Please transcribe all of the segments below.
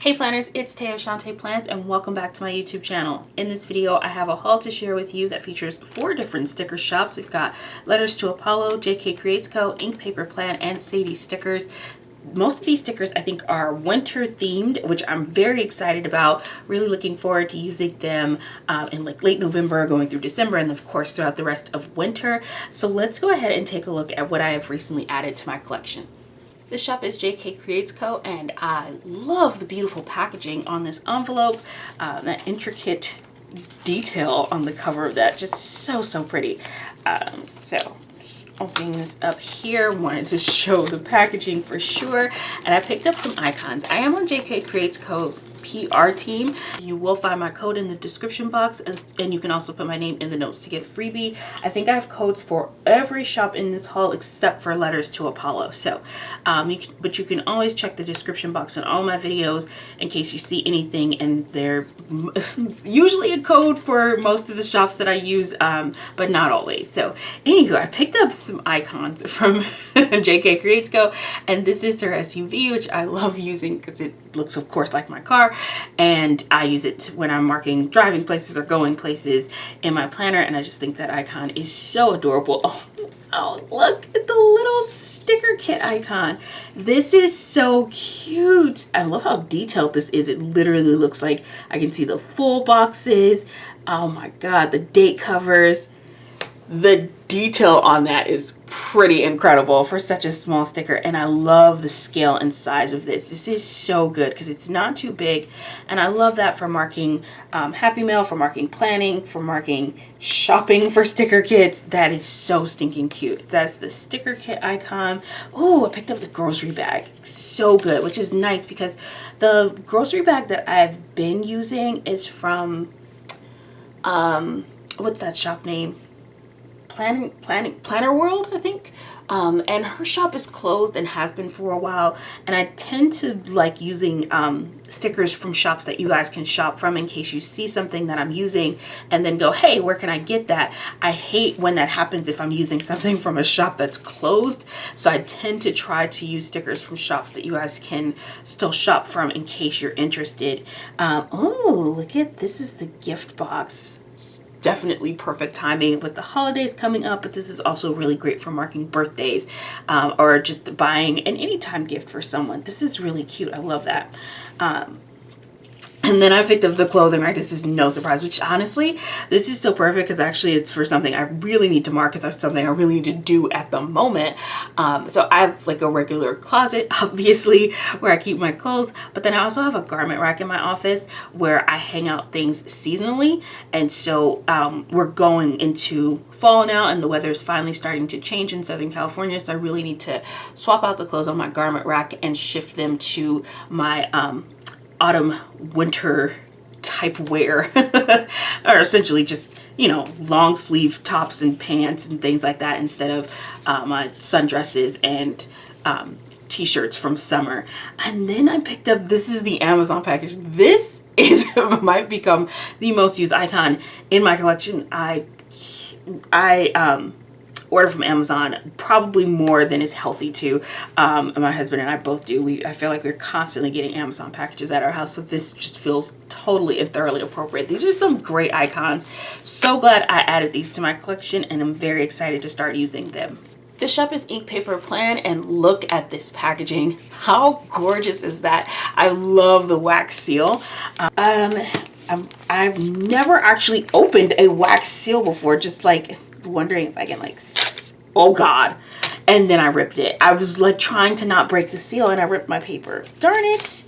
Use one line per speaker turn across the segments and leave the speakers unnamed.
Hey planners, it's Tay of Shantae Plans and welcome back to my YouTube channel. In this video, I have a haul to share with you that features 4 different sticker shops. We've got Letters to Apollo, JK Creates Co., Ink Paper Plan, and Sadie stickers. Most of these stickers I think are winter themed, which I'm very excited about. Really looking forward to using them in like late November, going through December, and of course throughout the rest of winter. So let's go ahead and take a look at what I have recently added to my collection. This shop is JK Creates Co. and I love the beautiful packaging on this envelope. That intricate detail on the cover of that, just so pretty. So opening this up here, wanted to show the packaging for sure. And I picked up some icons. I am on JK Creates Co.'s PR team. You will find my code in the description box, and you can also put my name in the notes to get a freebie. I think I have codes for every shop in this haul except for Letters to Apollo. So but you can always check the description box on all my videos in case you see anything, and there usually a code for most of the shops that I use, but not always. So anywho, I picked up some icons from JK Creates Co. and this is her SUV, which I love using because it looks of course like my car, and I use it when I'm marking driving places or going places in my planner, and I just think that icon is so adorable. Oh, look at the little sticker kit icon. This is so cute. I love how detailed this is. It literally looks like I can see the full boxes. Oh my god, the date covers. The detail on that is pretty incredible for such a small sticker, and I love the scale and size of this. This is so good because it's not too big, and I love that for marking Happy Mail, for marking planning, for marking shopping for sticker kits. That is so stinking cute. That's the sticker kit icon. Oh, I picked up the grocery bag. So good, which is nice because the grocery bag that I've been using is from what's that shop name? Planner World, I think. And her shop is closed and has been for a while, and I tend to like using stickers from shops that you guys can shop from in case you see something that I'm using and then go, hey, where can I get that? I hate when that happens if I'm using something from a shop that's closed, so I tend to try to use stickers from shops that you guys can still shop from in case you're interested. Oh, look at this, is the gift box. Definitely perfect timing with the holidays coming up, but this is also really great for marking birthdays or just buying an anytime gift for someone. This is really cute. I love that. And then I picked up the clothing rack. This is no surprise, which honestly, this is so perfect because actually it's for something I really need to mark, because that's something I really need to do at the moment. So I have like a regular closet, obviously, where I keep my clothes, but then I also have a garment rack in my office where I hang out things seasonally. And so we're going into fall now, and the weather is finally starting to change in Southern California, so I really need to swap out the clothes on my garment rack and shift them to my autumn winter type wear or essentially just, you know, long sleeve tops and pants and things like that instead of my sundresses and t-shirts from summer. And then I picked up, this is the Amazon package. This is might become the most used icon in my collection. I order from Amazon probably more than is healthy to. My husband and I both do. I feel like we're constantly getting Amazon packages at our house, so this just feels totally and thoroughly appropriate. These are some great icons. So glad I added these to my collection, and I'm very excited to start using them. This shop is Ink Paper Plan, and look at this packaging. How gorgeous is that? I love the wax seal. I've never actually opened a wax seal before, just like wondering if I can like, oh god, and then I ripped it. I was like trying to not break the seal and I ripped my paper. Darn it.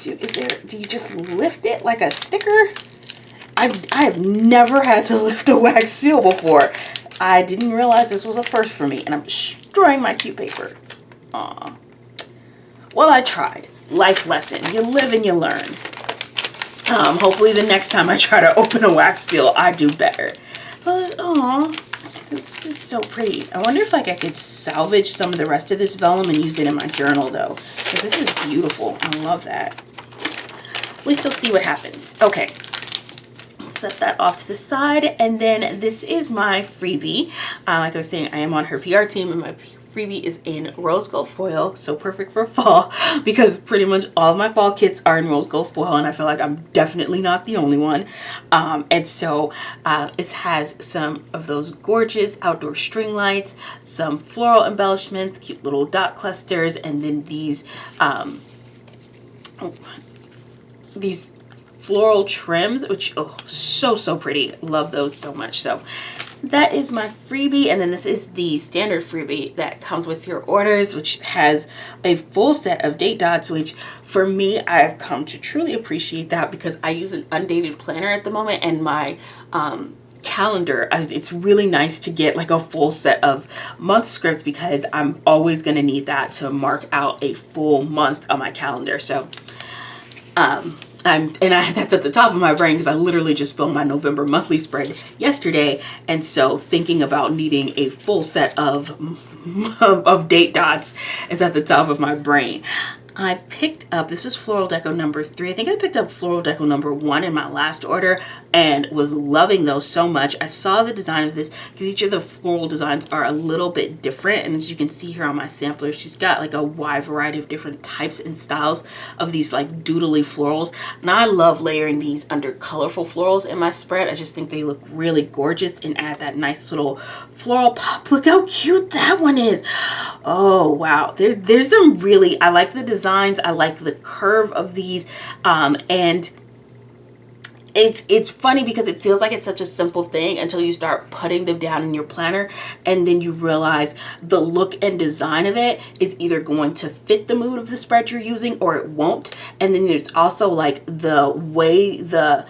Do you just lift it like a sticker? I've never had to lift a wax seal before. I didn't realize this was a first for me, and I'm destroying my cute paper. Aw. Well, I tried. Life lesson. You live and you learn. Hopefully the next time I try to open a wax seal, I do better. But, aw, this is so pretty. I wonder if like I could salvage some of the rest of this vellum and use it in my journal though, because this is beautiful. I love that. We shall see what happens. Okay. Set that off to the side, and then this is my freebie. Like I was saying, I am on her PR team, and my freebie is in rose gold foil, so perfect for fall because pretty much all of my fall kits are in rose gold foil, and I feel like I'm definitely not the only one. And so it has some of those gorgeous outdoor string lights, some floral embellishments, cute little dot clusters, and then these floral trims, which, oh, so pretty. Love those so much. So that is my freebie, and then this is the standard freebie that comes with your orders, which has a full set of date dots, which for me, I've come to truly appreciate that because I use an undated planner at the moment, and my calendar, it's really nice to get like a full set of month scripts because I'm always going to need that to mark out a full month on my calendar. So that's at the top of my brain because I literally just filmed my November monthly spread yesterday, and so thinking about needing a full set of date dots is at the top of my brain. I picked up, this is Floral Deco number 3. I think I picked up Floral Deco number 1 in my last order and was loving those so much. I saw the design of this because each of the floral designs are a little bit different. And as you can see here on my sampler, she's got like a wide variety of different types and styles of these like doodly florals. And I love layering these under colorful florals in my spread. I just think they look really gorgeous and add that nice little floral pop. Look how cute that one is. Oh, wow. There's some really, I like the design. I like the curve of these, and it's funny because it feels like it's such a simple thing until you start putting them down in your planner, and then you realize the look and design of it is either going to fit the mood of the spread you're using or it won't. And then there's also like the way the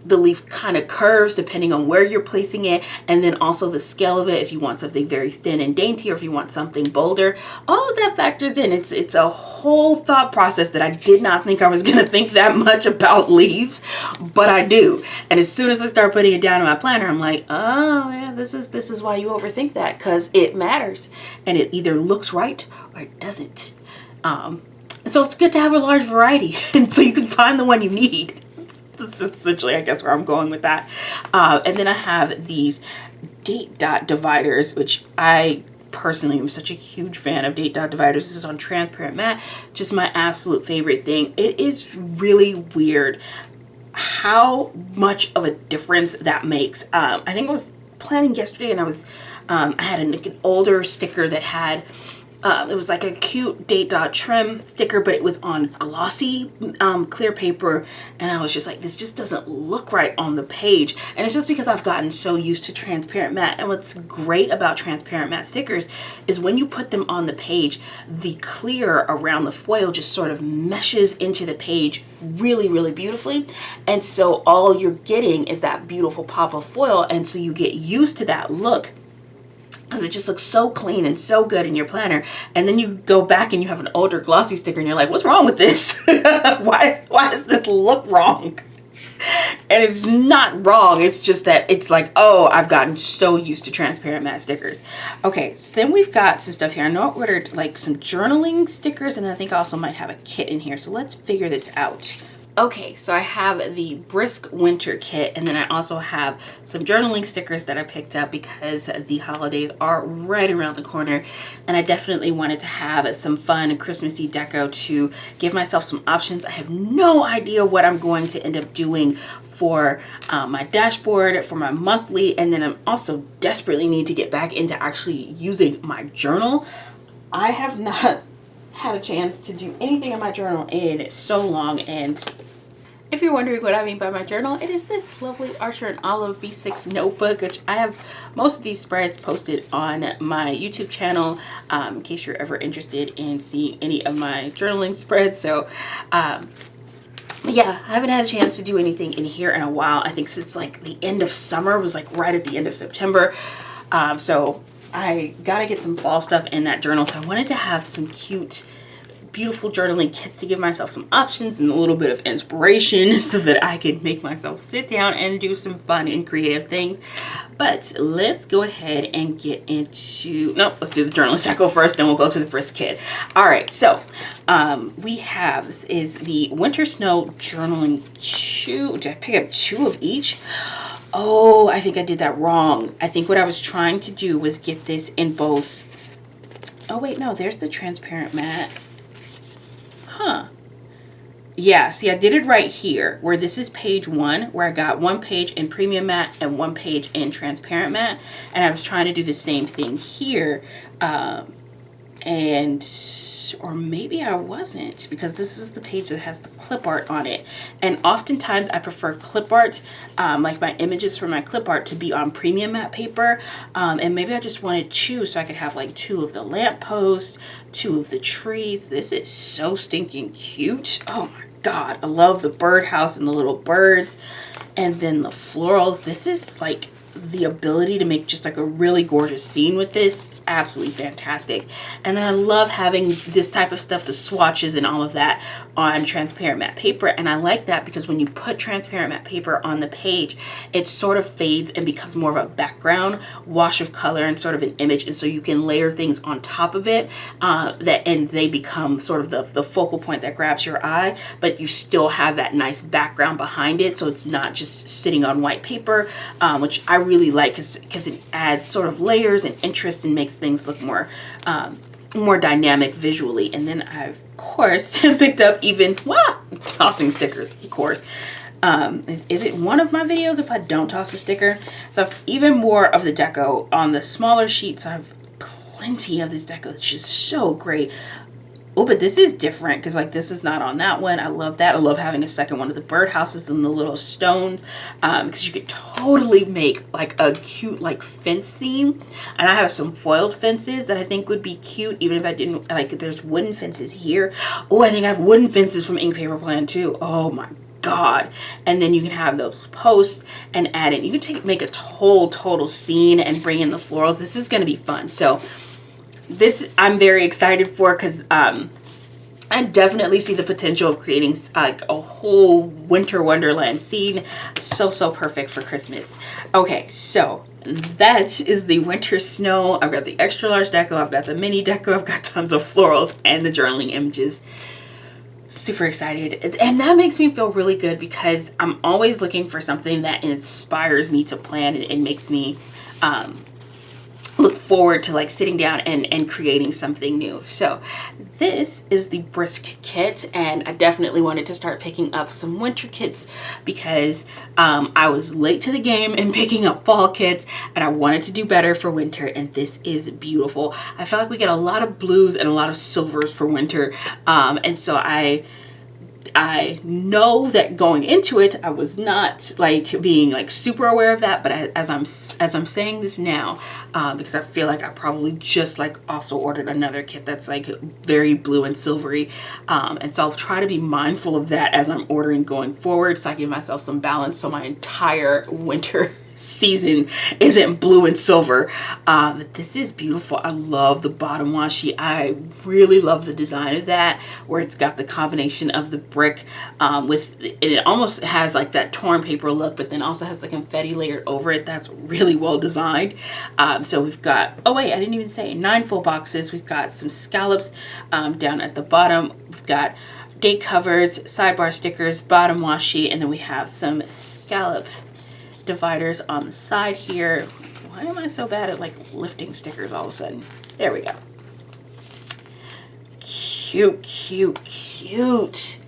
leaf kind of curves depending on where you're placing it, and then also the scale of it if you want something very thin and dainty or if you want something bolder. All of that factors in. It's a whole thought process that I did not think I was going to think that much about leaves, but I do. And as soon as I start putting it down in my planner, I'm like, oh yeah, this is why you overthink that, because it matters and it either looks right or it doesn't. So it's good to have a large variety and so you can find the one you need. That's essentially, I guess, where I'm going with that. And then I have these date dot dividers, which I personally am such a huge fan of date dot dividers. This is on transparent matte, just my absolute favorite thing. It is really weird how much of a difference that makes. I think I was planning yesterday, and I had an older sticker that had it was like a cute date dot trim sticker, but it was on glossy clear paper, and I was just like, this just doesn't look right on the page. And it's just because I've gotten so used to transparent matte. And what's great about transparent matte stickers is when you put them on the page, the clear around the foil just sort of meshes into the page really, really beautifully. And so all you're getting is that beautiful pop of foil, and so you get used to that look, because it just looks so clean and so good in your planner. And then you go back and you have an older glossy sticker and you're like, what's wrong with this? why does this look wrong? And it's not wrong. It's just that it's like, oh, I've gotten so used to transparent matte stickers. Okay, so then we've got some stuff here. I know I ordered like some journaling stickers, and I think I also might have a kit in here. So let's figure this out. Okay, so I have the Brisk Winter Kit, and then I also have some journaling stickers that I picked up because the holidays are right around the corner, and I definitely wanted to have some fun Christmassy deco to give myself some options. I have no idea what I'm going to end up doing for my dashboard, for my monthly, and then I also desperately need to get back into actually using my journal. I have not had a chance to do anything in my journal in so long, and if you're wondering what I mean by my journal, it is this lovely Archer and Olive V6 notebook, which I have most of these spreads posted on my YouTube channel, in case you're ever interested in seeing any of my journaling spreads. So yeah, I haven't had a chance to do anything in here in a while. I think since like the end of summer, it was like right at the end of September. So I gotta get some fall stuff in that journal. So I wanted to have some cute, beautiful journaling kits to give myself some options and a little bit of inspiration so that I can make myself sit down and do some fun and creative things. But let's go ahead and get into, let's do the journaling tackle first, then we'll go to the Brisk kit. All right, so we have, this is the Winter Snow Journaling 2. Did I pick up 2 of each? Oh, I think I did that wrong. I think what I was trying to do was get this in both Oh wait, no, there's the transparent matte. Huh. Yeah, see, I did it right here, where this is page 1, where I got 1 page in premium matte and 1 page in transparent matte, and I was trying to do the same thing here, and or maybe I wasn't, because this is the page that has the clip art on it, and oftentimes I prefer clip art, like my images for my clip art, to be on premium matte paper, and maybe I just wanted 2 so I could have like 2 of the lampposts, 2 of the trees. This is so stinking cute. Oh my god, I love the birdhouse and the little birds, and then the florals. This is like the ability to make just like a really gorgeous scene with this. Absolutely fantastic. And then I love having this type of stuff, the swatches and all of that, on transparent matte paper. And I like that because when you put transparent matte paper on the page, it sort of fades and becomes more of a background wash of color and sort of an image, and so you can layer things on top of it, and they become sort of the focal point that grabs your eye, but you still have that nice background behind it, so it's not just sitting on white paper, which I really like because it adds sort of layers and interest and makes things look more more dynamic visually. And then I, of course, picked up even tossing stickers, of course. Is it one of my videos if I don't toss a sticker? So I've even more of the deco on the smaller sheets. I have plenty of this deco. It's just so great. Oh, but this is different because like this is not on that one. I love that. I love having a second one of the birdhouses and the little stones, because you could totally make like a cute like fence scene. And I have some foiled fences that I think would be cute even if I didn't, like there's wooden fences here. Oh, I think I have wooden fences from Ink Paper Plan too. Oh my god. And then you can have those posts and add in. You can make a total scene and bring in the florals. This is going to be fun. So this I'm very excited for because I definitely see the potential of creating like a whole winter wonderland scene. So perfect for Christmas. Okay, so that is the winter snow. I've got the extra large deco, I've got the mini deco, I've got tons of florals and the journaling images. Super excited, and that makes me feel really good because I'm always looking for something that inspires me to plan and makes me look forward to like sitting down and creating something new. So this is the Brisk kit, and I definitely wanted to start picking up some winter kits because I was late to the game in picking up fall kits, and I wanted to do better for winter, and this is beautiful. I feel like we get a lot of blues and a lot of silvers for winter, and so I know that going into it, I was not like being like super aware of that, but as I'm saying this now, because I feel like I probably just like also ordered another kit that's like very blue and silvery, and so I'll try to be mindful of that as I'm ordering going forward, so I give myself some balance so my entire winter season isn't blue and silver. But this is beautiful. I love the bottom washi. I really love the design of that, where it's got the combination of the brick with it almost has like that torn paper look, but then also has the confetti layered over it. That's really well designed. So we've got, oh wait, I didn't even say 9 full boxes. We've got some scallops down at the bottom. We've got date covers, sidebar stickers, bottom washi, and then we have some scallop dividers on the side here. Why am I so bad at like lifting stickers all of a sudden? There we go. Cute, cute, cute.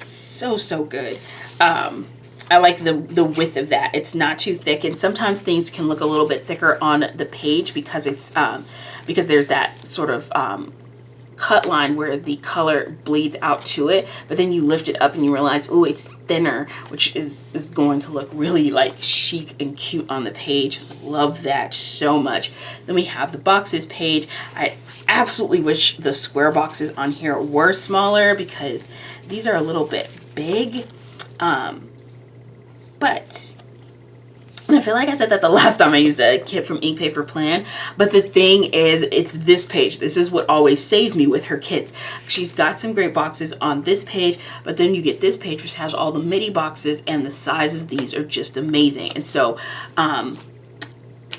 So good. I like the width of that. It's not too thick, and sometimes things can look a little bit thicker on the page because it's because there's that sort of cut line where the color bleeds out to it, but then you lift it up and you realize, oh, it's thinner, which is going to look really like chic and cute on the page. Love that so much. Then we have the boxes page. I absolutely wish the square boxes on here were smaller because these are a little bit big, but I feel like I said that the last time I used a kit from Ink Paper Plan, but the thing is, it's this page. This is what always saves me with her kits. She's got some great boxes on this page, but then you get this page which has all the midi boxes, and the size of these are just amazing. And so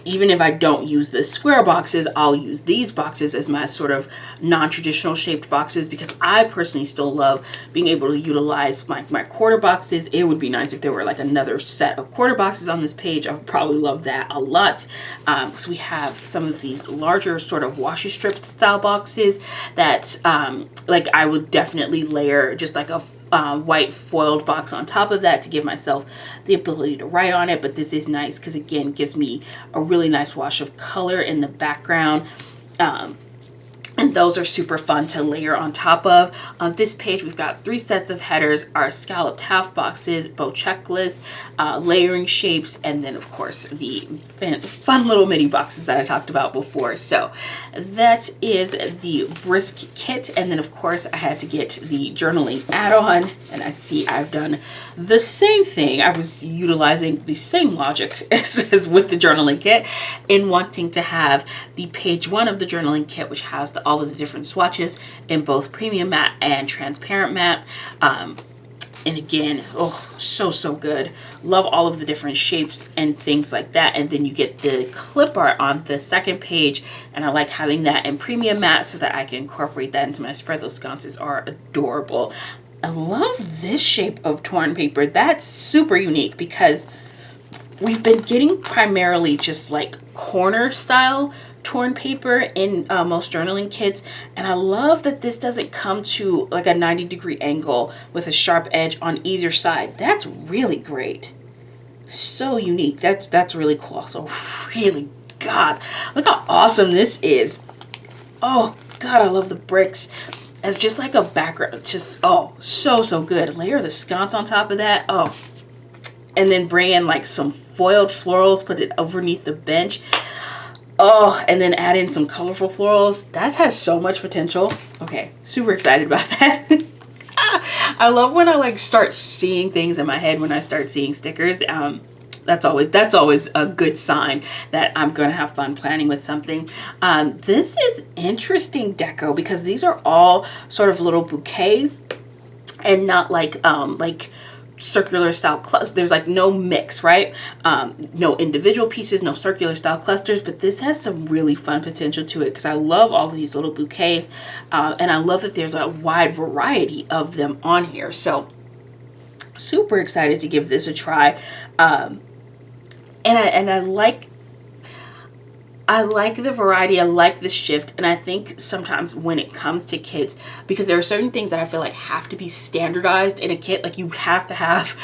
even if I don't use the square boxes, I'll use these boxes as my sort of non-traditional shaped boxes, because I personally still love being able to utilize my quarter boxes. It would be nice if there were like another set of quarter boxes on this page. I would probably love that a lot. So we have some of these larger sort of washi strip style boxes that like I would definitely layer just like a white foiled box on top of that to give myself the ability to write on it. But this is nice because, again, gives me a really nice wash of color in the background. And those are super fun to layer on top of. On this page, we've got 3 sets of headers, our scalloped half boxes, bow checklists, layering shapes, and then, of course, the fun little mini boxes that I talked about before. So that is the Brisk kit. And then, of course, I had to get the journaling add-on. And I see I've done the same thing. I was utilizing the same logic as with the journaling kit in wanting to have the page 1 of the journaling kit, which has all of the different swatches in both premium matte and transparent matte. And again, oh, so good. Love all of the different shapes and things like that. And then you get the clip art on the second page. And I like having that in premium matte so that I can incorporate that into my spread. Those sconces are adorable. I love this shape of torn paper. That's super unique because we've been getting primarily just like corner style torn paper in most journaling kits, and I love that this doesn't come to like a 90-degree angle with a sharp edge on either side. That's really great. So unique. That's really cool. So really, God, look how awesome this is. Oh God, I love the bricks as just like a background. Just, oh, so good. Layer the sconce on top of that. Oh, and then bring in like some foiled florals, put it underneath the bench. Oh, and then add in some colorful florals. That has so much potential. Okay, super excited about that. I love when I like start seeing things in my head when I start seeing stickers. That's always a good sign that I'm gonna have fun planning with something. This is interesting deco because these are all sort of little bouquets and not like circular style clusters. There's like no mix, right? No individual pieces, no circular style clusters, but this has some really fun potential to it because I love all of these little bouquets, and I love that there's a wide variety of them on here. So super excited to give this a try. And I like the variety, I like the shift, and I think sometimes when it comes to kits, because there are certain things that I feel like have to be standardized in a kit, like you have to have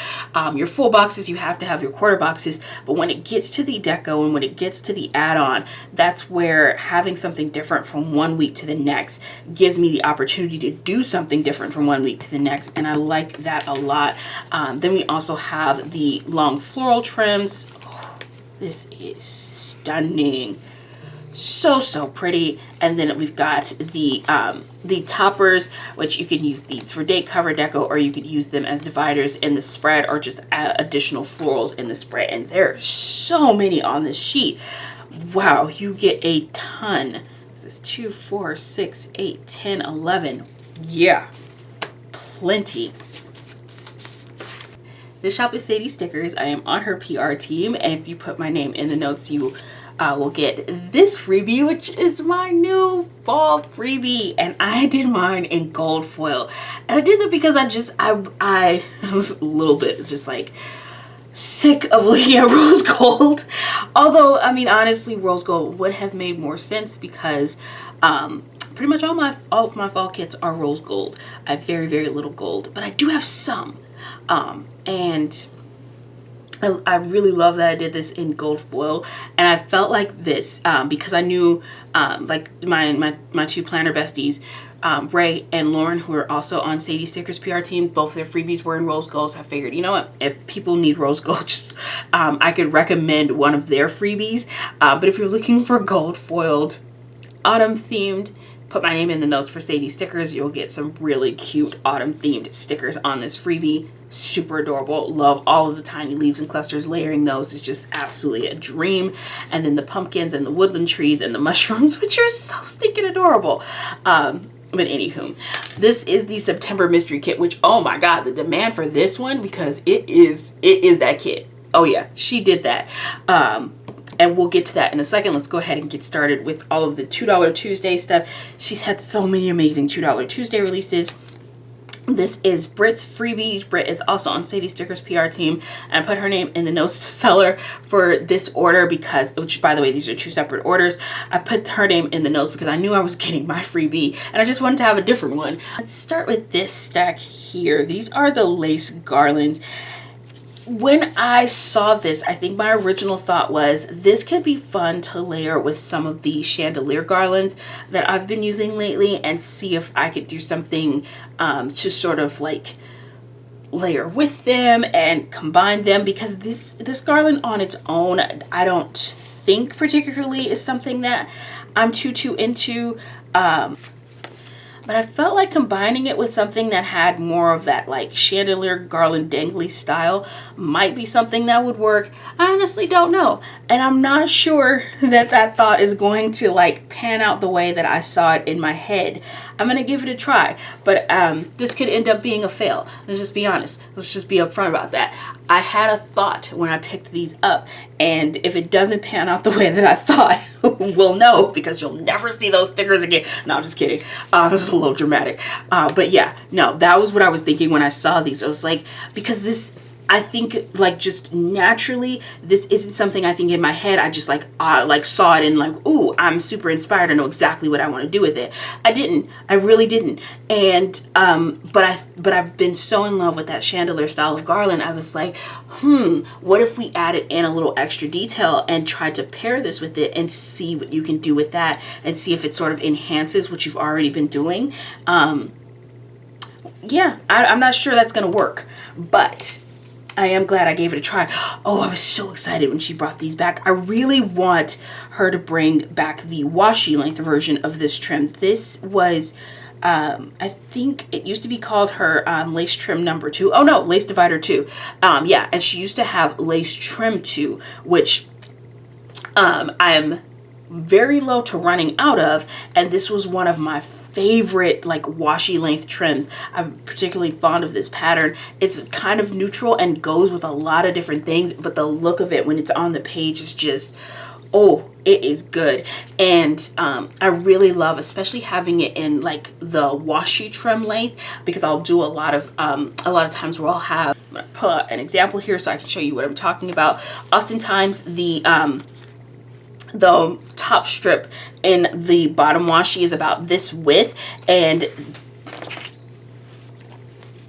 your full boxes, you have to have your quarter boxes, but when it gets to the deco and when it gets to the add-on, that's where having something different from one week to the next gives me the opportunity to do something different from one week to the next, and I like that a lot. Then we also have the long floral trims. Oh, this is stunning. So pretty. And then we've got the toppers, which you can use these for date cover deco, or you could use them as dividers in the spread, or just add additional florals in the spread. And there are so many on this sheet. Wow, you get a ton. This is 2, 4, 6, 8, 10, 11. Yeah, plenty. This shop is Sadie Stickers. I am on her PR team, and if you put my name in the notes, you will get this freebie, which is my new fall freebie, and I did mine in gold foil. And I did that because I was a little bit just like sick of looking at rose gold. Although, I mean, honestly, rose gold would have made more sense because pretty much all of my fall kits are rose gold. I have very little gold, but I do have some. And I really love that I did this in gold foil, and I felt like this because I knew like my two planner besties, Ray and Lauren, who are also on Sadie Stickers PR team, both their freebies were in rose gold. So I figured, you know what, if people need rose gold, just I could recommend one of their freebies. But if you're looking for gold foiled, autumn themed, put my name in the notes for Sadie Stickers. You'll get some really cute autumn themed stickers on this freebie. Super adorable. Love all of the tiny leaves and clusters. Layering those is just absolutely a dream. And then the pumpkins and the woodland trees and the mushrooms, which are so stinking adorable. But anywho, this is the September mystery kit, which, oh my God, the demand for this one, because it is that kit. Oh yeah, she did that. And we'll get to that in a second. Let's go ahead and get started with all of the $2 Tuesday stuff. She's had so many amazing $2 Tuesday releases. This is Britt's freebie. Britt is also on Sadie Stickers PR team, and I put her name in the notes to seller for this order because, which by the way, these are 2 separate orders. I put her name in the notes because I knew I was getting my freebie and I just wanted to have a different one. Let's start with this stack here. These are the lace garlands. When I saw this, I think my original thought was this could be fun to layer with some of the chandelier garlands that I've been using lately and see if I could do something to sort of like layer with them and combine them, because this garland on its own I don't think particularly is something that I'm too into. But I felt like combining it with something that had more of that like chandelier garland dangly style might be something that would work. I honestly don't know. And I'm not sure that that thought is going to like pan out the way that I saw it in my head. I'm going to give it a try. But this could end up being a fail. Let's just be honest. Let's just be upfront about that. I had a thought when I picked these up, and if it doesn't pan out the way that I thought, we'll know because you'll never see those stickers again. No, I'm just kidding. This is a little dramatic. But yeah, no, that was what I was thinking when I saw these. I was like, because this, I think like just naturally, this isn't something I think in my head. I just like saw it and like, ooh, I'm super inspired. I know exactly what I want to do with it. I didn't. I really didn't. And but I've been so in love with that chandelier style of garland. I was like, what if we added in a little extra detail and tried to pair this with it and see what you can do with that and see if it sort of enhances what you've already been doing. Yeah, I'm not sure that's gonna work, but I am glad I gave it a try. Oh, I was so excited when she brought these back. I really want her to bring back the washi length version of this trim. This was, I think it used to be called her lace trim number 2. Oh no, lace divider 2. Yeah, and she used to have lace trim 2, which I'm very low to running out of, and this was one of my favorite like washi length trims. I'm particularly fond of this pattern. It's kind of neutral and goes with a lot of different things, but the look of it when it's on the page is just, oh, it is good. And I really love especially having it in like the washi trim length, because I'll do a lot of times where I'll have, I'm gonna pull out an example here so I can show you what I'm talking about. Oftentimes the top strip in the bottom washi is about this width, and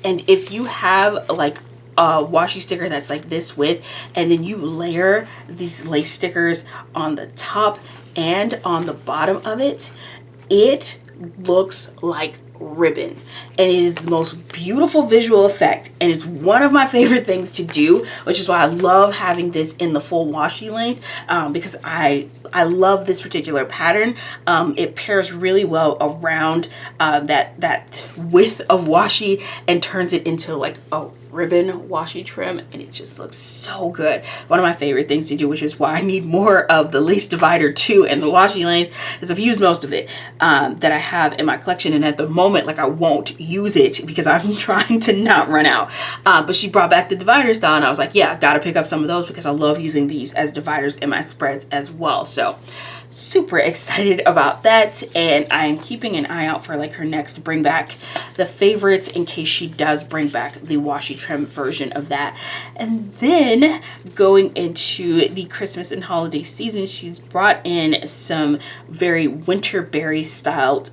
if you have like a washi sticker that's like this width and then you layer these lace stickers on the top and on the bottom of it, it looks like ribbon, and it is the most beautiful visual effect, and it's one of my favorite things to do, which is why I love having this in the full washi length, because I love this particular pattern. It pairs really well around that width of washi and turns it into like a ribbon washi trim, and it just looks so good. One of my favorite things to do, which is why I need more of the lace divider 2 and the washi length, is I've used most of it that I have in my collection, and at the moment like I won't use it because I'm trying to not run out. But she brought back the divider style, and I was like, yeah, gotta pick up some of those because I love using these as dividers in my spreads as well. So super excited about that, and I am keeping an eye out for like her next bring back the favorites in case she does bring back the washi trim version of that. And then going into the Christmas and holiday season, she's brought in some very winter berry styled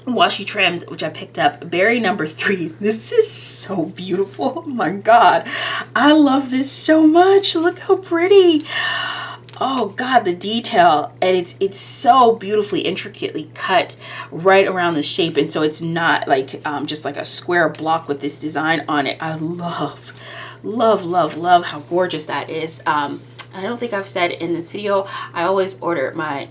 washi trims, which I picked up. Berry number 3. This is so beautiful. Oh my god, I love this so much. Look how pretty. Oh god, the detail, and it's so beautifully intricately cut right around the shape, and so it's not like just like a square block with this design on it. I love how gorgeous that is. I don't think I've said in this video, I always order my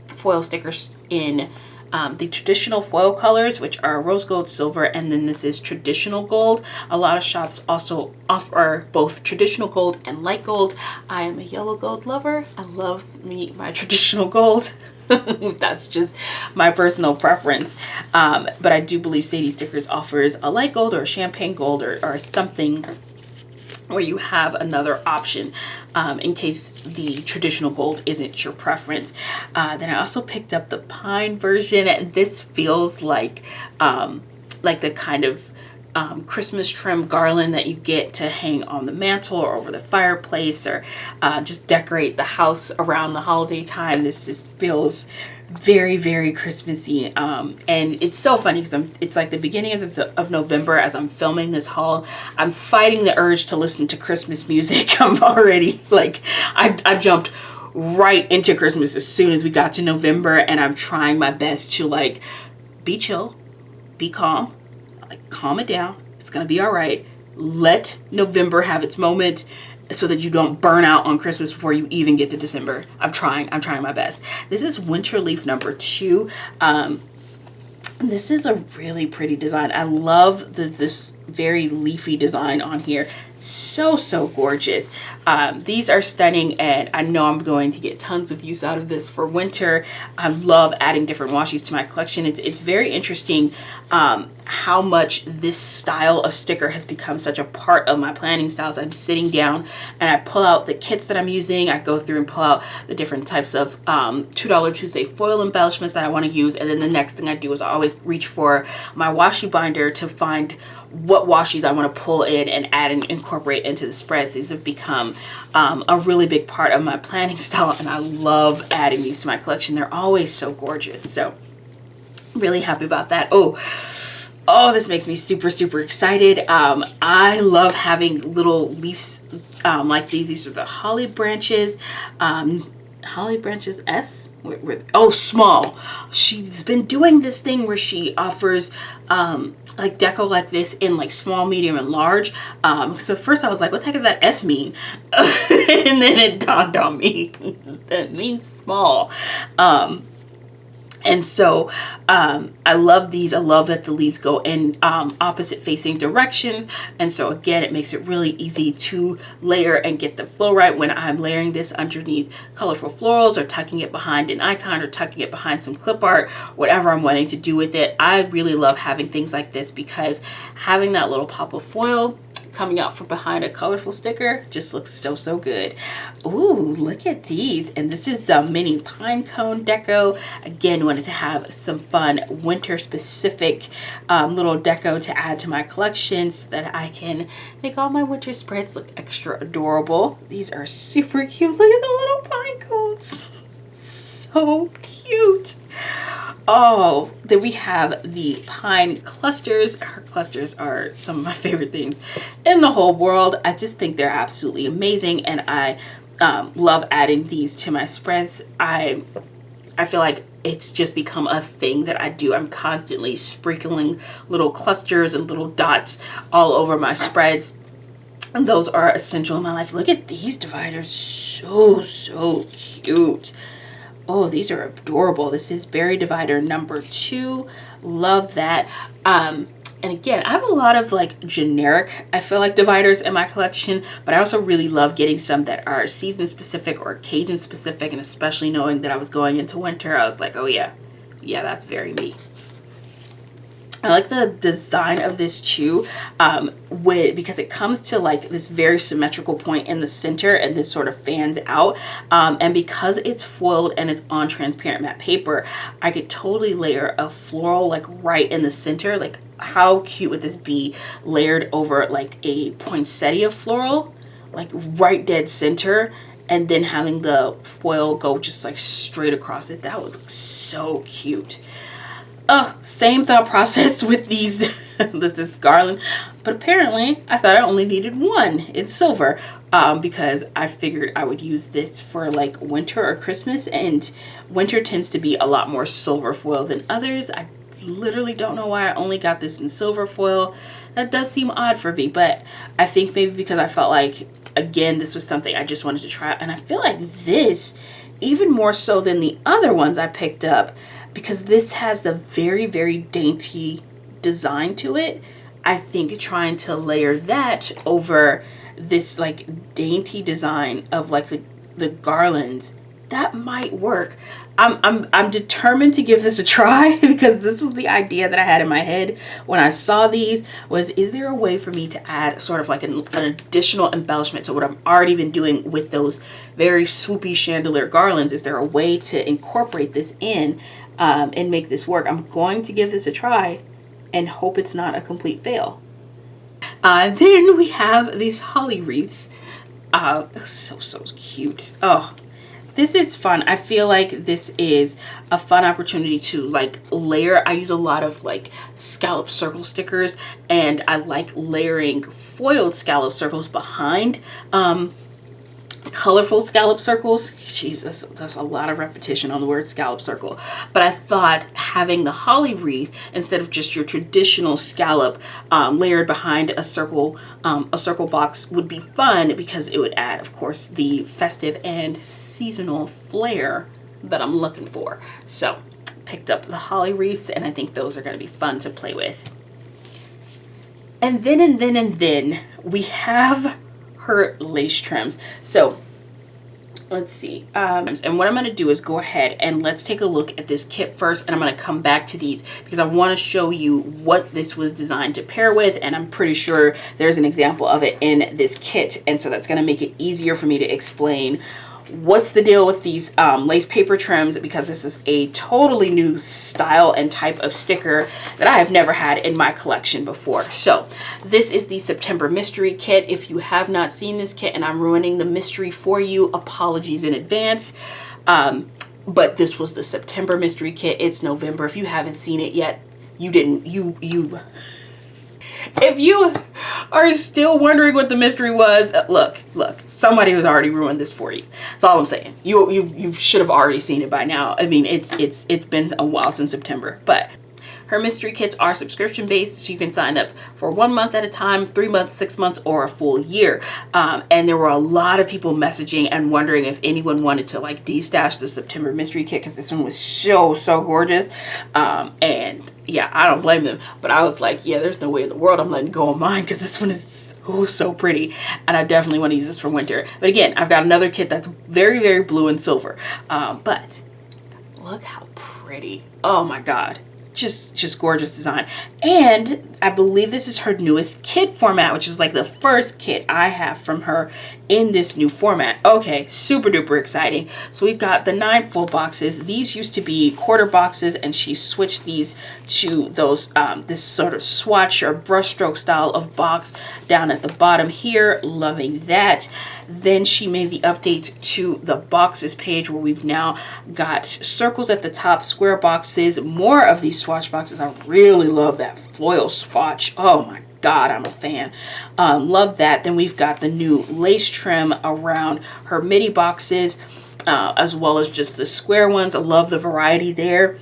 foil stickers in the traditional foil colors, which are rose gold, silver, and then this is traditional gold. A lot of shops also offer both traditional gold and light gold. I am a yellow gold lover. I love my traditional gold. That's just my personal preference. But I do believe Sadie Stickers offers a light gold or a champagne gold or something where you have another option in case the traditional gold isn't your preference. Then I also picked up the pine version, and this feels like the kind of Christmas trim garland that you get to hang on the mantle or over the fireplace, or just decorate the house around the holiday time. This just feels very, very Christmassy, and it's so funny because it's like the beginning of November. As I'm filming this haul, I'm fighting the urge to listen to Christmas music. I'm already like, I jumped right into Christmas as soon as we got to November, and I'm trying my best to like be chill, be calm, like calm it down. It's gonna be all right. Let November have its moment, so that you don't burn out on Christmas before you even get to December. I'm trying my best. This is Winter Leaf number 2. This is a really pretty design. I love this very leafy design on here. So gorgeous. These are stunning, and I know I'm going to get tons of use out of this for winter. I love adding different washies to my collection. It's very interesting how much this style of sticker has become such a part of my planning styles. I'm sitting down and I pull out the kits that I'm using. I go through and pull out the different types of $2 Tuesday foil embellishments that I want to use, and then the next thing I do is I always reach for my washi binder to find what washies I want to pull in and add and incorporate into the spreads. These have become a really big part of my planning style, and I love adding these to my collection. They're always so gorgeous. So really happy about that. Oh, this makes me super excited. I love having little leaves like these. These are the holly branches. Holly branches S. Small. She's been doing this thing where she offers like deco like this in like small, medium, and large. So first I was like, what the heck does that S mean? And then it dawned on me that means small. And so I love these. I love that the leaves go in opposite facing directions. And so again, it makes it really easy to layer and get the flow right when I'm layering this underneath colorful florals, or tucking it behind an icon, or tucking it behind some clip art, whatever I'm wanting to do with it. I really love having things like this because having that little pop of foil coming out from behind a colorful sticker just looks so good. Ooh, look at these. And this is the mini pine cone deco. Again, wanted to have some fun winter specific little deco to add to my collection so that I can make all my winter spreads look extra adorable. These are super cute. Look at the little pine cones. So cute. Oh, then we have the pine clusters. Her clusters are some of my favorite things in the whole world. I just think they're absolutely amazing, and I love adding these to my spreads. I feel like it's just become a thing that I do. I'm constantly sprinkling little clusters and little dots all over my spreads, and those are essential in my life. Look at these dividers. So cute. Oh, these are adorable. This is Berry Divider number 2. Love that. And again, I have a lot of like generic, I feel like, dividers in my collection, but I also really love getting some that are season specific or occasion specific, and especially knowing that I was going into winter, I was like, oh yeah, that's very me. I like the design of this too, because it comes to like this very symmetrical point in the center, and this sort of fans out. And because it's foiled and it's on transparent matte paper, I could totally layer a floral like right in the center. Like, how cute would this be layered over like a poinsettia floral, like right dead center, and then having the foil go just like straight across it? That would look so cute. Same thought process with these, this garland, but apparently I thought I only needed one in silver, because I figured I would use this for like winter or Christmas, and winter tends to be a lot more silver foil than others. I literally don't know why I only got this in silver foil. That does seem odd for me, but I think maybe because I felt like, again, this was something I just wanted to try, and I feel like this, even more so than the other ones I picked up, because this has the very dainty design to it. I think trying to layer that over this like dainty design of like the garlands that might work. I'm determined to give this a try because this is the idea that I had in my head when I saw these was, is there a way for me to add sort of like an additional embellishment to what I've already been doing with those very swoopy chandelier garlands? Is there a way to incorporate this in and make this work? I'm going to give this a try and hope it's not a complete fail. Then we have these holly wreaths. So cute. Oh, this is fun. I feel like this is a fun opportunity to like layer. I use a lot of like scallop circle stickers, and I like layering foiled scallop circles behind colorful scallop circles. Jesus, that's a lot of repetition on the word scallop circle. But I thought having the holly wreath instead of just your traditional scallop layered behind a circle box would be fun because it would add, of course, the festive and seasonal flair that I'm looking for. So picked up the holly wreaths, and I think those are going to be fun to play with. And then we have her lace trims. So let's see, and what I'm going to do is go ahead and let's take a look at this kit first, and I'm going to come back to these because I want to show you what this was designed to pair with, and I'm pretty sure there's an example of it in this kit, and so that's going to make it easier for me to explain what's the deal with these lace paper trims, because this is a totally new style and type of sticker that I have never had in my collection before. So this is the September mystery kit. If you have not seen this kit and I'm ruining the mystery for you, apologies in advance. But this was the September mystery kit. It's November. If you haven't seen it yet, you didn't, if you are still wondering what the mystery was, look, somebody has already ruined this for you. That's all I'm saying. You should have already seen it by now. I mean, it's been a while since September, but her mystery kits are subscription based, so you can sign up for 1 month at a time, 3 months, 6 months, or a full year. And there were a lot of people messaging and wondering if anyone wanted to like destash the September mystery kit because this one was so gorgeous. And yeah, I don't blame them, but I was like, yeah, there's no way in the world I'm letting go of mine because this one is so pretty, and I definitely want to use this for winter. But again, I've got another kit that's very blue and silver. But look how pretty. Oh my God. Just gorgeous design. And I believe this is her newest kit format, which is like the first kit I have from her in this new format. Okay, super duper exciting. So we've got the 9 full boxes. These used to be quarter boxes, and she switched these to those this sort of swatch or brushstroke style of box down at the bottom here. Loving that. Then she made the update to the boxes page where we've now got circles at the top, square boxes, more of these swatch boxes. I really love that foil swatch. Oh my God, I'm a fan. Love that. Then we've got the new lace trim around her midi boxes, as well as just the square ones. I love the variety there.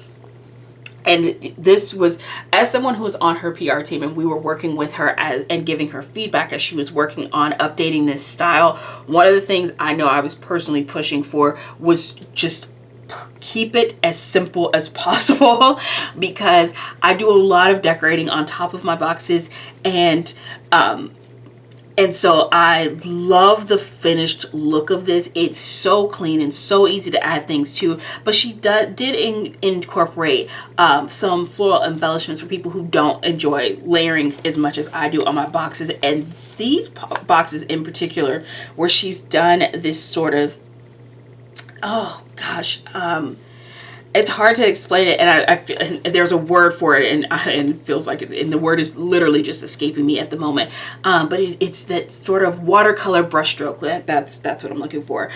And this was, as someone who was on her PR team and we were working with her and giving her feedback as she was working on updating this style, one of the things I know I was personally pushing for was just keep it as simple as possible because I do a lot of decorating on top of my boxes, and so I love the finished look of this. It's so clean and so easy to add things to, but she did incorporate some floral embellishments for people who don't enjoy layering as much as I do on my boxes. And these boxes in particular, where she's done this sort of, oh gosh, it's hard to explain it, and I feel there's a word for it, and it feels like it, and the word is literally just escaping me at the moment. But it's that sort of watercolor brushstroke. That's what I'm looking for.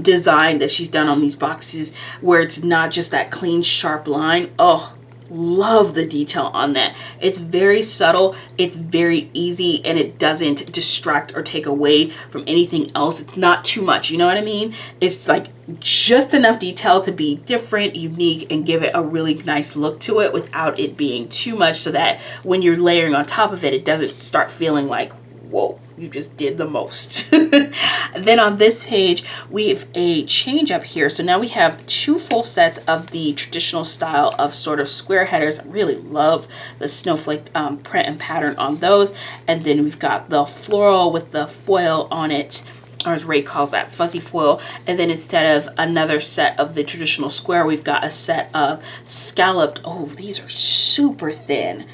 Design that she's done on these boxes, where it's not just that clean, sharp line. Oh, love the detail on that. It's very subtle, it's very easy, and it doesn't distract or take away from anything else. It's not too much, you know what I mean? It's like just enough detail to be different, unique, and give it a really nice look to it without it being too much, so that when you're layering on top of it, it doesn't start feeling like, whoa, you just did the most. Then on this page, we have a change up here. So now we have 2 full sets of the traditional style of sort of square headers. I really love the snowflake print and pattern on those. And then we've got the floral with the foil on it. or as Ray calls that, fuzzy foil. And then instead of another set of the traditional square, we've got a set of scalloped, oh, these are super thin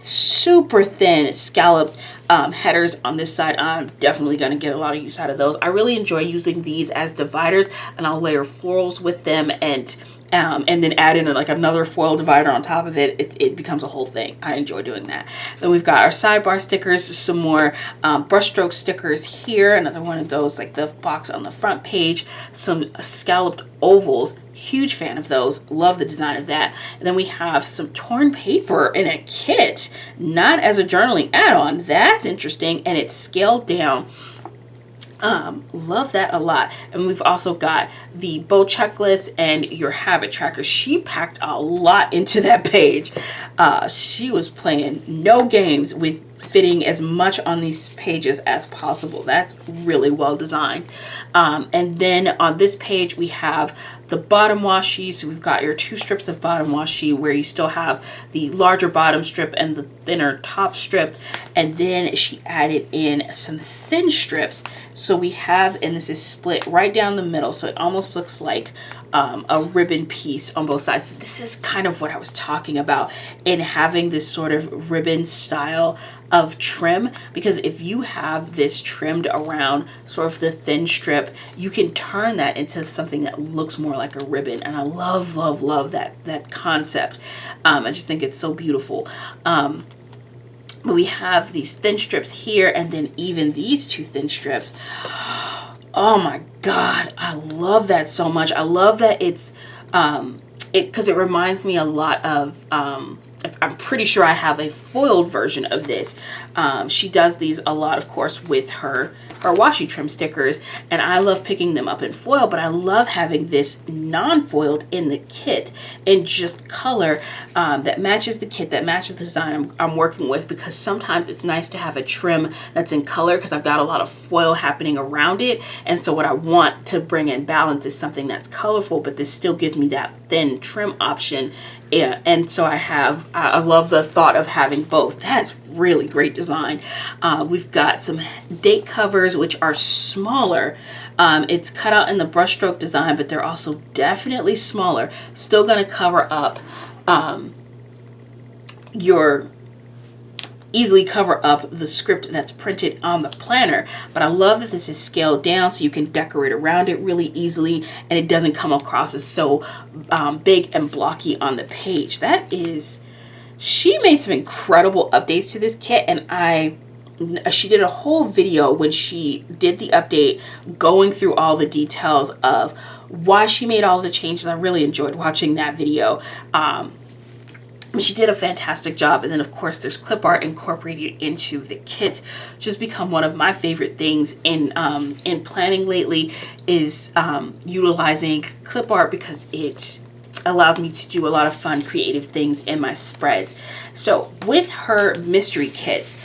scalloped headers on this side. I'm definitely going to get a lot of use out of those. I really enjoy using these as dividers, and I'll layer florals with them and then add in like another foil divider on top of it. It becomes a whole thing. I enjoy doing that. Then we've got our sidebar stickers, some more brushstroke stickers here, another one of those like the box on the front page, some scalloped ovals. Huge fan of those. Love the design of that. And then we have some torn paper in a kit, not as a journaling add-on. That's interesting, and it's scaled down. Love that a lot. And we've also got the bow checklist and your habit tracker. She packed a lot into that page. She was playing no games with fitting as much on these pages as possible. That's really well designed. And then on this page we have the bottom washi. So we've got your 2 strips of bottom washi where you still have the larger bottom strip and the thinner top strip. And then she added in some thin strips. So we have, and this is split right down the middle, so it almost looks like a ribbon piece on both sides. This is kind of what I was talking about in having this sort of ribbon style of trim, because if you have this trimmed around sort of the thin strip, you can turn that into something that looks more like a ribbon. And I love, love, love that concept. I just think it's so beautiful. But we have these thin strips here, and then even these 2 thin strips. Oh my God, I love that so much. I love that it's because it reminds me a lot of I'm pretty sure I have a foiled version of this. She does these a lot, of course, with her washi trim stickers, and I love picking them up in foil, but I love having this non-foiled in the kit in just color that matches the kit, that matches the design I'm working with, because sometimes it's nice to have a trim that's in color because I've got a lot of foil happening around it. And so what I want to bring in balance is something that's colorful, but this still gives me that thin trim option. Yeah, and so I love the thought of having both. That's really great design. We've got some date covers, which are smaller. It's cut out in the brushstroke design, but they're also definitely smaller. Still going to cover up easily cover up the script that's printed on the planner. But I love that this is scaled down so you can decorate around it really easily, and it doesn't come across as so big and blocky on the page. She made some incredible updates to this kit, and she did a whole video when she did the update going through all the details of why she made all the changes. I really enjoyed watching that video. She did a fantastic job. And then of course there's clip art incorporated into the kit, which has become one of my favorite things in planning lately, is utilizing clip art, because it allows me to do a lot of fun creative things in my spreads. So with her mystery kits,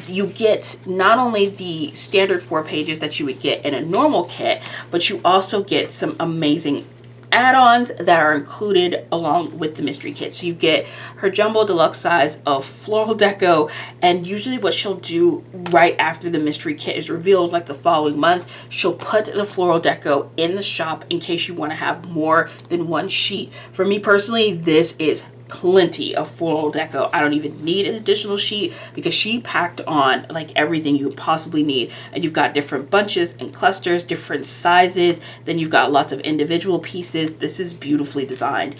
you get not only the standard 4 pages that you would get in a normal kit, but you also get some amazing add-ons that are included along with the mystery kit. So you get her jumbo deluxe size of floral deco, and usually what she'll do right after the mystery kit is revealed, like the following month, she'll put the floral deco in the shop in case you want to have more than 1 sheet. For me personally, this is plenty of floral deco. I don't even need an additional sheet because she packed on like everything you would possibly need. And you've got different bunches and clusters, different sizes. Then you've got lots of individual pieces. This is beautifully designed.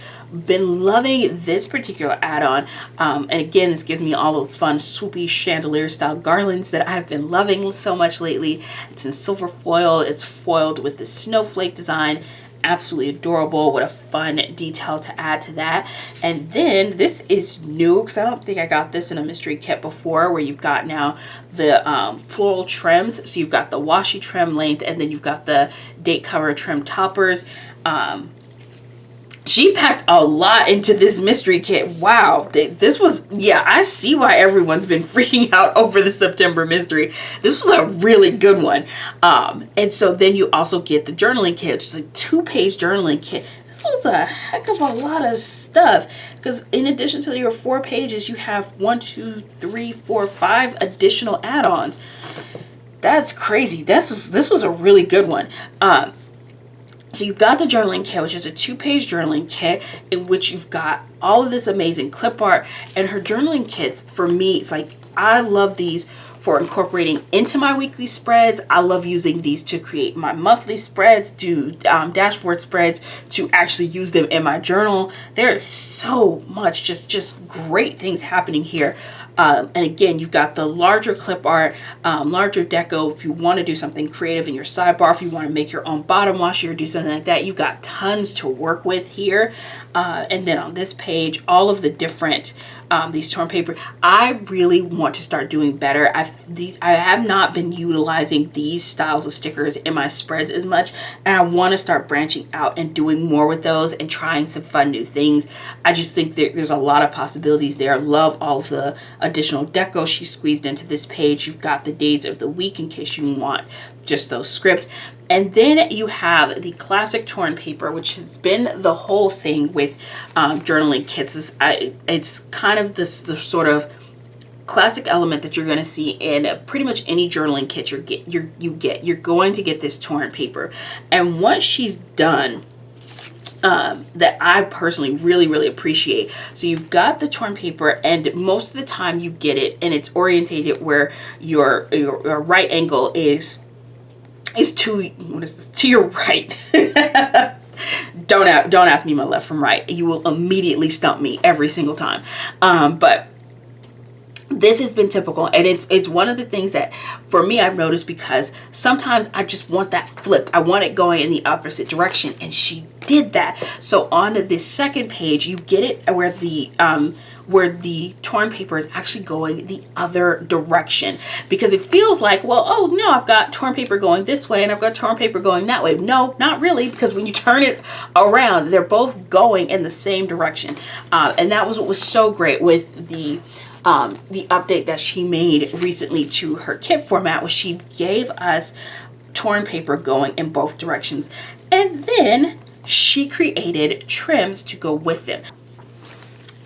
Been loving this particular add-on. And again, this gives me all those fun swoopy chandelier style garlands that I've been loving so much lately. It's in silver foil. It's foiled with the snowflake design. Absolutely adorable. What a fun detail to add to that. And then this is new because I don't think I got this in a mystery kit before, where you've got now the floral trims. So you've got the washi trim length, and then you've got the date cover trim toppers. She packed a lot into this mystery kit. Wow. This was, yeah, I see why everyone's been freaking out over the September mystery. This is a really good one. And so then you also get the journaling kit, which is a 2-page journaling kit. This was a heck of a lot of stuff, because in addition to your 4 pages, you have 1, 2, 3, 4, 5 additional add-ons. That's crazy. This was a really good one. So you've got the journaling kit, which is a 2-page journaling kit in which you've got all of this amazing clip art. And her journaling kits, for me, it's like, I love these for incorporating into my weekly spreads. I love using these to create my monthly spreads, do dashboard spreads, to actually use them in my journal. There is so much just great things happening here. And again, you've got the larger clip art, larger deco. If you want to do something creative in your sidebar, if you want to make your own bottom washer or do something like that, you've got tons to work with here. And then on this page, all of the different these torn paper. I really want to start doing better. I have not been utilizing these styles of stickers in my spreads as much, and I want to start branching out and doing more with those and trying some fun new things. I just think there's a lot of possibilities there. I love all of the additional deco she squeezed into this page. You've got the days of the week in case you want just those scripts. And then you have the classic torn paper, which has been the whole thing with journaling kits. It's kind of the sort of classic element that you're going to see in pretty much any journaling kit you're going to get this torn paper. And what she's done that I personally really appreciate. So you've got the torn paper, and most of the time you get it and it's orientated where your right angle is to your right. Don't ask me my left from right. You will immediately stump me every single time. But this has been typical, and it's one of the things that for me I've noticed, because sometimes I just want that flipped. I want it going in the opposite direction, and she did that. So on this second page, you get it where the torn paper is actually going the other direction, because it feels like, well, oh no, I've got torn paper going this way and I've got torn paper going that way. No, not really, because when you turn it around, they're both going in the same direction. And that was what was so great with the update that she made recently to her kit format, was she gave us torn paper going in both directions, and then she created trims to go with them.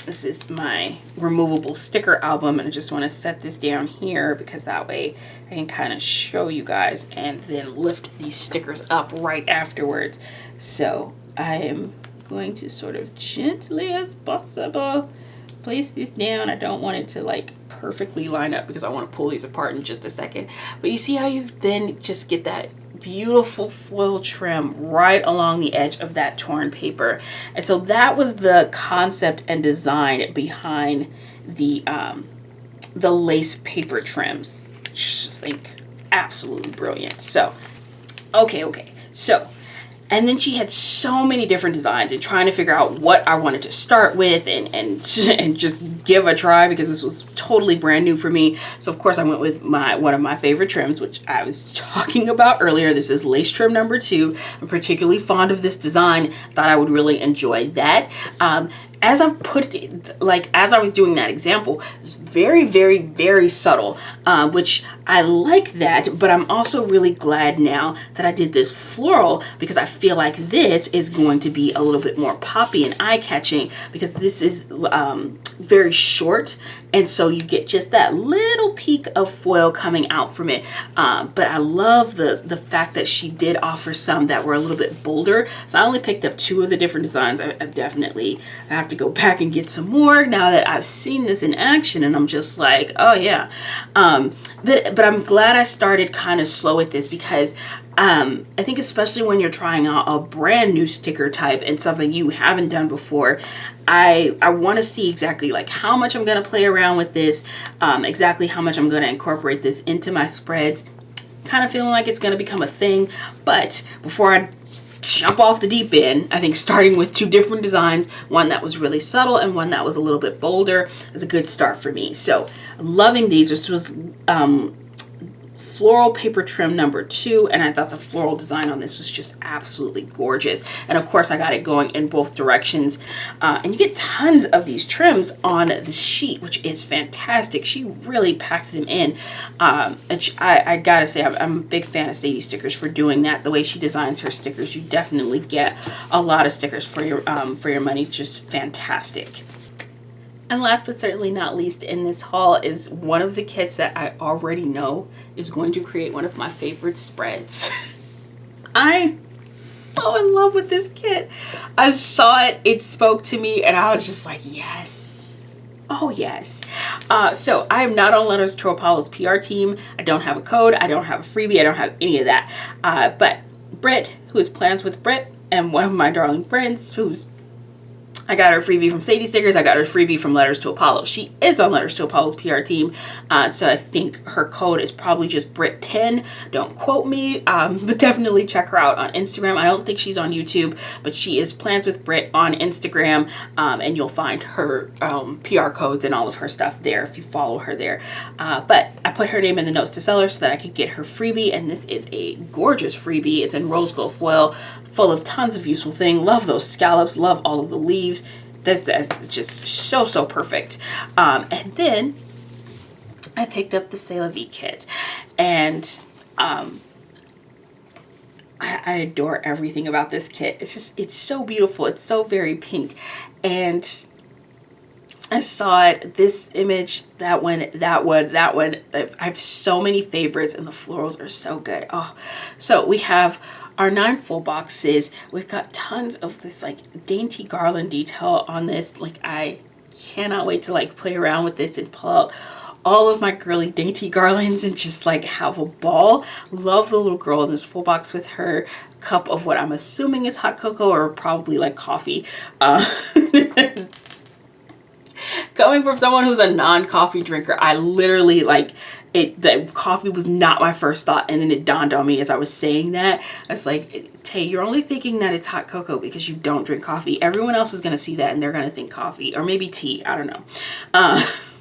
This is my removable sticker album, and I just want to set this down here because that way I can kind of show you guys and then lift these stickers up right afterwards. So I am going to sort of gently as possible place this down. I don't want it to like perfectly line up because I want to pull these apart in just a second. But you see how you then just get that beautiful foil trim right along the edge of that torn paper. And so that was the concept and design behind the lace paper trims. Just think absolutely brilliant. So okay, so and then she had so many different designs, and trying to figure out what I wanted to start with and just give a try, because this was totally brand new for me. So of course I went with one of my favorite trims, which I was talking about earlier. This is lace trim number 2. I'm particularly fond of this design. Thought I would really enjoy that. As I've put it, like as I was doing that example, it's very subtle, which I like that, but I'm also really glad now that I did this floral, because I feel like this is going to be a little bit more poppy and eye-catching, because this is very short, and so you get just that little peak of foil coming out from it. But I love the fact that she did offer some that were a little bit bolder. So I only picked up 2 of the different designs. I have to go back and get some more now that I've seen this in action, and I'm just like, oh yeah. But I'm glad I started kind of slow with this, because I think especially when you're trying out a brand new sticker type and something you haven't done before, I want to see exactly like how much I'm going to play around with this, exactly how much I'm going to incorporate this into my spreads, kind of feeling like it's going to become a thing. But before I jump off the deep end, I think starting with 2 different designs, one that was really subtle and one that was a little bit bolder, is a good start for me. So loving these. This was floral paper trim number 2, and I thought the floral design on this was just absolutely gorgeous. And of course I got it going in both directions, and you get tons of these trims on the sheet, which is fantastic. She really packed them in, and I gotta say I'm a big fan of Sadie stickers for doing that. The way she designs her stickers, you definitely get a lot of stickers for your money. It's just fantastic. And last but certainly not least in this haul is one of the kits that I already know is going to create one of my favorite spreads. I'm so in love with this kit. I saw it, it spoke to me, and I was just like, yes. Oh, yes. So I am not on Letters to Apollo's PR team. I don't have a code. I don't have a freebie. I don't have any of that. But Britt, who is Plans with Britt, and one of my darling friends who's I got her freebie from Sadie Stickers. I got her freebie from Letters to Apollo. She is on Letters to Apollo's PR team. So I think her code is probably just Brit10. Don't quote me, but definitely check her out on Instagram. I don't think she's on YouTube, but she is Plans with Brit on Instagram. And you'll find her PR codes and all of her stuff there if you follow her there. But I put her name in the notes to sell her so that I could get her freebie. And this is a gorgeous freebie. It's in rose gold foil, full of tons of useful things. Love those scallops. Love all of the leaves. That's just so perfect. And then I picked up the C'est La Vie kit, and I adore everything about this kit. It's so beautiful. It's so very pink, and I saw it, this image, that one. I have so many favorites, and the florals are so good. Oh, so we have our 9 full boxes. We've got tons of this like dainty garland detail on this. Like, I cannot wait to like play around with this and pull out all of my girly dainty garlands and just like have a ball. Love the little girl in this full box with her cup of what I'm assuming is hot cocoa or probably like coffee. Coming from someone who's a non-coffee drinker, I literally like it. That coffee was not my first thought, and then it dawned on me as I was saying that. I was like, Tay, you're only thinking that it's hot cocoa because you don't drink coffee. Everyone else is gonna see that and they're gonna think coffee or maybe tea. I don't know.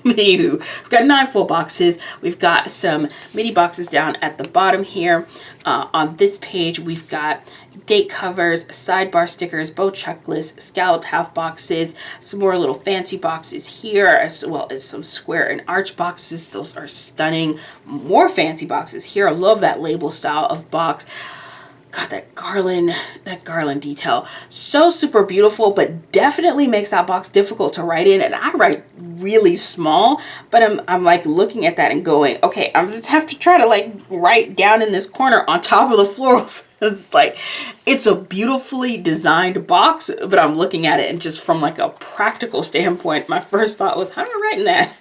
Anywho, we've got 9 full boxes. We've got some mini boxes down at the bottom here. On this page, we've got date covers, sidebar stickers, bow checklists, scalloped half boxes, some more little fancy boxes here, as well as some square and arch boxes. Those are stunning. More fancy boxes here. I love that label style of box. God, that garland detail. So super beautiful, but definitely makes that box difficult to write in. And I write really small, but I'm like looking at that and going, okay, I'm gonna have to try to like write down in this corner on top of the florals. It's like, it's a beautifully designed box, but I'm looking at it and just from like a practical standpoint, my first thought was, how do I write in that?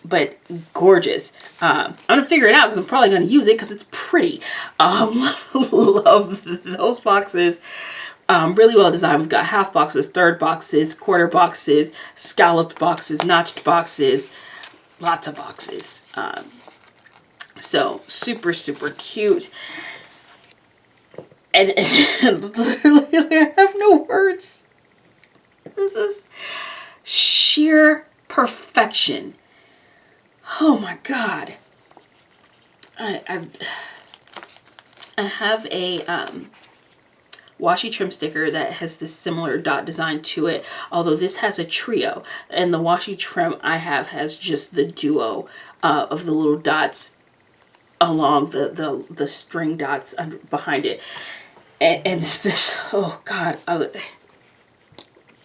But gorgeous. I'm gonna figure it out because I'm probably gonna use it because it's pretty. Love those boxes. Really well designed. We've got half boxes, third boxes, quarter boxes, scalloped boxes, notched boxes, lots of boxes. So super cute. And literally, I have no words. This is sheer perfection. Oh my God. I have a washi trim sticker that has this similar dot design to it, although this has a trio, and the washi trim I have has just the duo of the little dots along the string dots under, behind it. And this, oh God,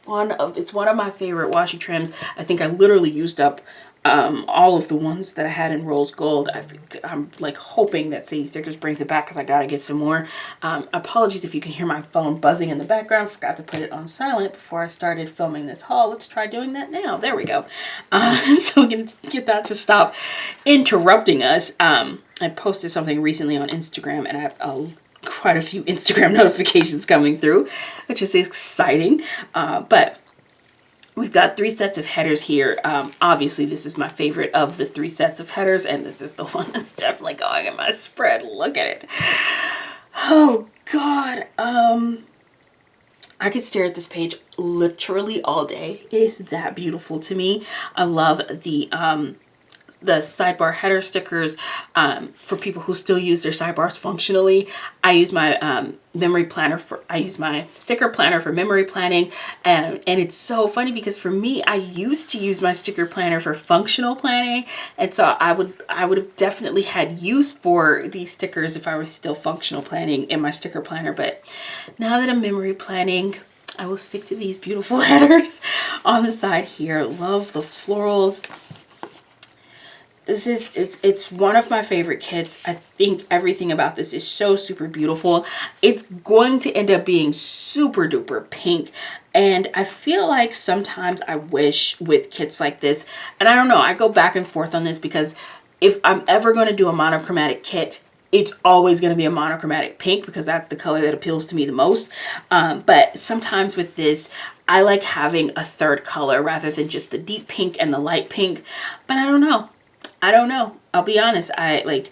it's one of my favorite washi trims. I think I literally used up all of the ones that I had in rose gold. I'm like hoping that Sadie Stickers brings it back because I gotta get some more. Apologies if you can hear my phone buzzing in the background. Forgot to put it on silent before I started filming this haul. Let's try doing that now. There we go. So we can get that to stop interrupting us. I posted something recently on Instagram, and I have quite a few Instagram notifications coming through, which is exciting. But we've got 3 sets of headers here. Obviously, this is my favorite of the 3 sets of headers, and this is the one that's definitely going in my spread. Look at it. Oh, God. I could stare at this page literally all day. It is that beautiful to me. I love the sidebar header stickers. For people who still use their sidebars functionally, I use my I use my sticker planner for memory planning, and it's so funny because for me, I used to use my sticker planner for functional planning, and so I would have definitely had use for these stickers if I was still functional planning in my sticker planner. But now that I'm memory planning, I will stick to these beautiful headers on the side here. Love the florals. This is, it's one of my favorite kits. I think everything about this is so super beautiful. It's going to end up being super duper pink. And I feel like sometimes I wish with kits like this, and I don't know, I go back and forth on this because if I'm ever going to do a monochromatic kit, it's always going to be a monochromatic pink because that's the color that appeals to me the most. But sometimes with this, I like having a third color rather than just the deep pink and the light pink. But I don't know. I'll be honest. I like,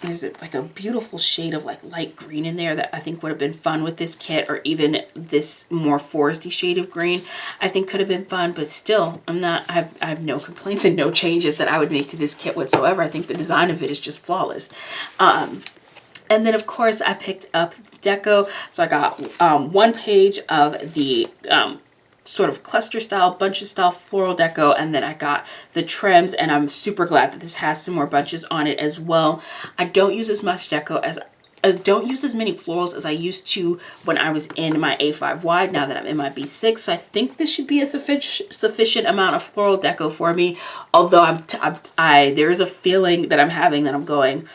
there's like a beautiful shade of like light green in there that I think would have been fun with this kit, or even this more foresty shade of green I think could have been fun. But still, I have no complaints and no changes that I would make to this kit whatsoever. I think the design of it is just flawless. And then of course I picked up deco. So I got one page of the sort of cluster style, bunches style floral deco, and then I got the trims, and I'm super glad that this has some more bunches on it as well. I don't use as much deco as I don't use as many florals as I used to when I was in my A5 wide, now that I'm in my B6. So I think this should be a sufficient amount of floral deco for me. Although there is a feeling that I'm having that I'm going,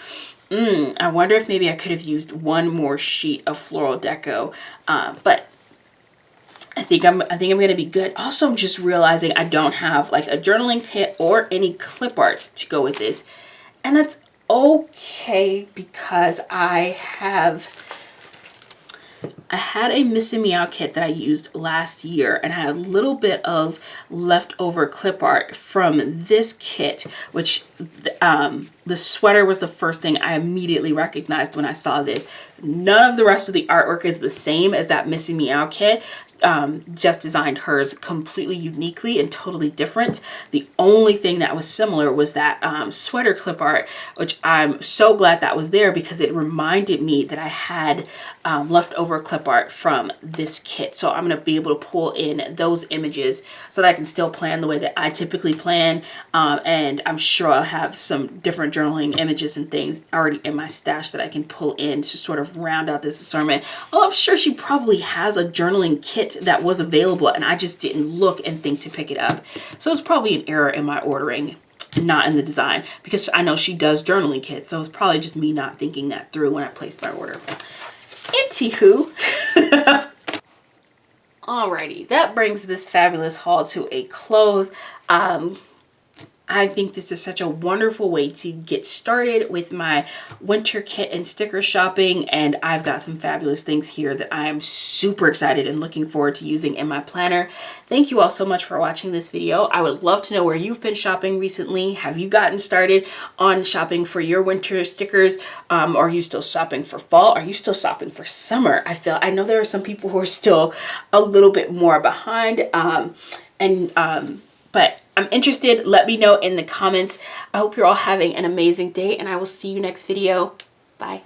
I wonder if maybe I could have used one more sheet of floral deco, but I think I'm going to be good. Also, I'm just realizing I don't have like a journaling kit or any clip art to go with this. And that's okay because I had a Missy Meow kit that I used last year, and I had a little bit of leftover clip art from this kit, which the sweater was the first thing I immediately recognized when I saw this. None of the rest of the artwork is the same as that Missy Meow kit. Just designed hers completely uniquely and totally different. The only thing that was similar was that sweater clip art, which I'm so glad that was there because it reminded me that I had leftover clip art from this kit. So I'm going to be able to pull in those images so that I can still plan the way that I typically plan. And I'm sure I'll have some different journaling images and things already in my stash that I can pull in to sort of round out this assortment. Oh, I'm sure she probably has a journaling kit that was available and I just didn't look and think to pick it up. So it's probably an error in my ordering, not in the design, because I know she does journaling kits. So it's probably just me not thinking that through when I placed my order. Anywho. Alrighty, that brings this fabulous haul to a close. I think this is such a wonderful way to get started with my winter kit and sticker shopping, and I've got some fabulous things here that I am super excited and looking forward to using in my planner. Thank you all so much for watching this video. I would love to know where you've been shopping recently. Have you gotten started on shopping for your winter stickers? Are you still shopping for fall? Are you still shopping for summer? I know there are some people who are still a little bit more behind, but I'm interested. Let me know in the comments. I hope you're all having an amazing day, and I will see you next video. Bye.